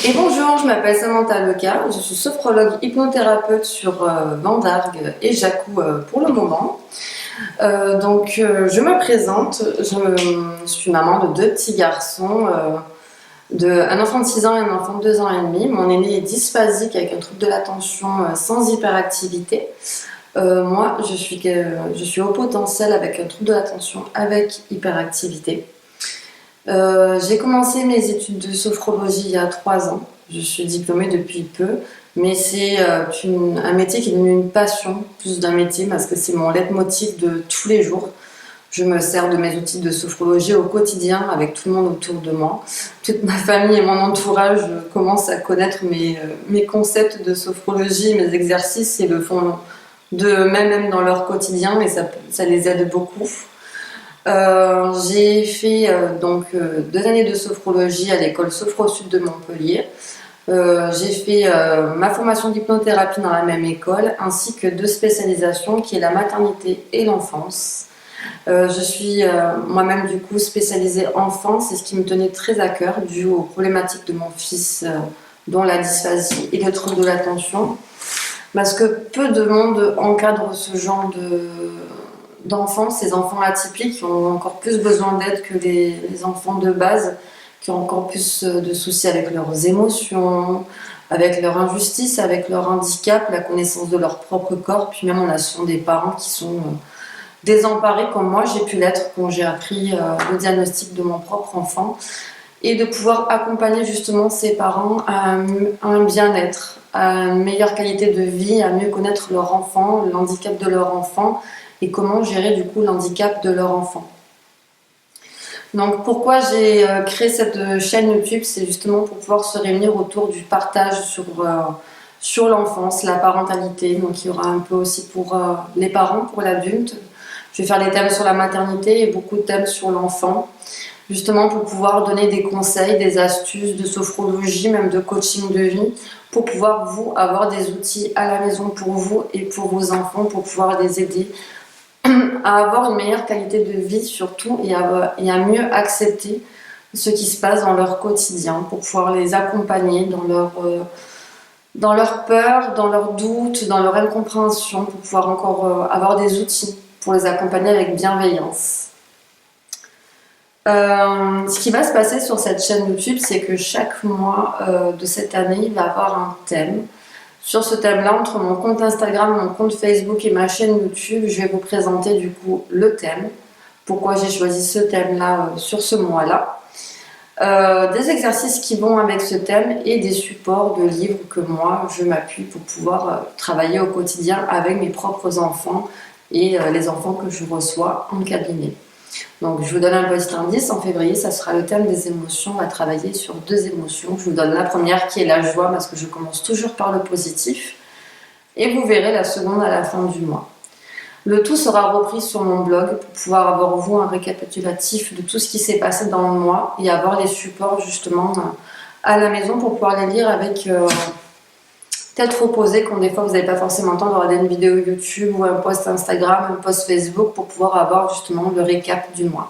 Et bonjour, je m'appelle Samantha Leca, je suis sophrologue hypnothérapeute sur Vendargue et Jacou pour le moment. Je me présente, je suis maman de deux petits garçons, un enfant de 6 ans et un enfant de 2 ans et demi. Mon aîné est dysphasique avec un trouble de l'attention sans hyperactivité. Moi, je suis au potentiel avec un trouble de l'attention avec hyperactivité. J'ai commencé mes études de sophrologie il y a 3 ans. Je suis diplômée depuis peu, mais c'est un métier qui est devenu une passion, plus d'un métier, parce que c'est mon leitmotiv de tous les jours. Je me sers de mes outils de sophrologie au quotidien avec tout le monde autour de moi. Toute ma famille et mon entourage commencent à connaître mes concepts de sophrologie, mes exercices et le font d'eux-mêmes dans leur quotidien, et ça les aide beaucoup. J'ai fait 2 années de sophrologie à l'école Sophro-Sud de Montpellier. J'ai fait ma formation d'hypnothérapie dans la même école, ainsi que 2 spécialisations qui est la maternité et l'enfance. Je suis moi-même du coup spécialisée enfance, c'est ce qui me tenait très à cœur dû aux problématiques de mon fils dont la dysphasie et le trouble de l'attention, parce que peu de monde encadre ce genre d'enfants, ces enfants atypiques qui ont encore plus besoin d'aide que les enfants de base, qui ont encore plus de soucis avec leurs émotions, avec leur injustice, avec leur handicap, la connaissance de leur propre corps. Puis même on a souvent des parents qui sont désemparés comme moi j'ai pu l'être quand j'ai appris le diagnostic de mon propre enfant, et de pouvoir accompagner justement ces parents à un bien-être, à une meilleure qualité de vie, à mieux connaître leur enfant, le handicap de leur enfant, et comment gérer du coup l'handicap de leur enfant. Donc pourquoi j'ai créé cette chaîne YouTube, c'est justement pour pouvoir se réunir autour du partage sur l'enfance, la parentalité. Donc il y aura un peu aussi pour les parents, pour l'adulte. Je vais faire des thèmes sur la maternité et beaucoup de thèmes sur l'enfant, justement pour pouvoir donner des conseils, des astuces de sophrologie, même de coaching de vie, pour pouvoir vous avoir des outils à la maison pour vous et pour vos enfants, pour pouvoir les aider à avoir une meilleure qualité de vie surtout, et à mieux accepter ce qui se passe dans leur quotidien, pour pouvoir les accompagner dans leur peur, dans leurs doutes, dans leur incompréhension, pour pouvoir encore avoir des outils pour les accompagner avec bienveillance. Ce qui va se passer sur cette chaîne YouTube, c'est que chaque mois de cette année, il va y avoir un thème. Sur ce thème-là, entre mon compte Instagram, mon compte Facebook et ma chaîne YouTube, je vais vous présenter du coup le thème, pourquoi j'ai choisi ce thème-là sur ce mois-là, des exercices qui vont avec ce thème et des supports de livres que moi je m'appuie pour pouvoir travailler au quotidien avec mes propres enfants et les enfants que je reçois en cabinet. Donc je vous donne un petit indice, en février ça sera le thème des émotions. On va travailler sur 2 émotions. Je vous donne la première qui est la joie, parce que je commence toujours par le positif, et vous verrez la seconde à la fin du mois. Le tout sera repris sur mon blog pour pouvoir avoir vous un récapitulatif de tout ce qui s'est passé dans le mois et avoir les supports justement à la maison pour pouvoir les lire avec tête reposée, quand des fois vous n'avez pas forcément le temps de regarder une vidéo YouTube ou un post Instagram, un post Facebook, pour pouvoir avoir justement le récap du mois.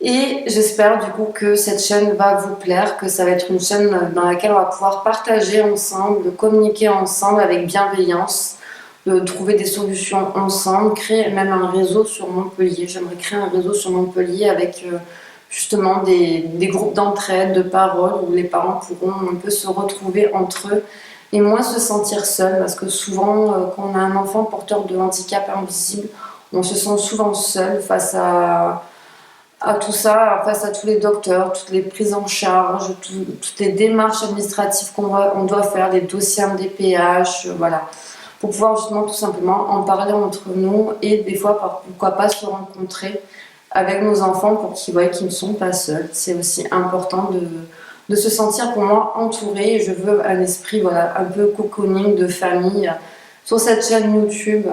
Et j'espère du coup que cette chaîne va vous plaire, que ça va être une chaîne dans laquelle on va pouvoir partager ensemble, de communiquer ensemble avec bienveillance, de trouver des solutions ensemble, créer même un réseau sur Montpellier. J'aimerais créer un réseau sur Montpellier avec justement des groupes d'entraide, de parole, où les parents pourront un peu se retrouver entre eux et moins se sentir seuls, parce que souvent quand on a un enfant porteur de handicap invisible, on se sent souvent seul face à tout ça, face à tous les docteurs, toutes les prises en charge, toutes les démarches administratives on doit faire, les dossiers MDPH, voilà, pour pouvoir justement tout simplement en parler entre nous, et des fois pourquoi pas se rencontrer avec nos enfants pour qu'ils voient qu'ils ne sont pas seuls. C'est aussi important de se sentir pour moi entouré. Je veux un esprit voilà, un peu cocooning de famille sur cette chaîne YouTube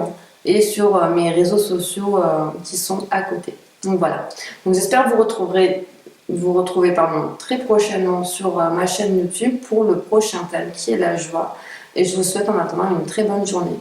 et sur mes réseaux sociaux qui sont à côté. Donc voilà. Donc j'espère vous retrouver très prochainement sur ma chaîne YouTube pour le prochain thème qui est la joie. Et je vous souhaite en attendant une très bonne journée.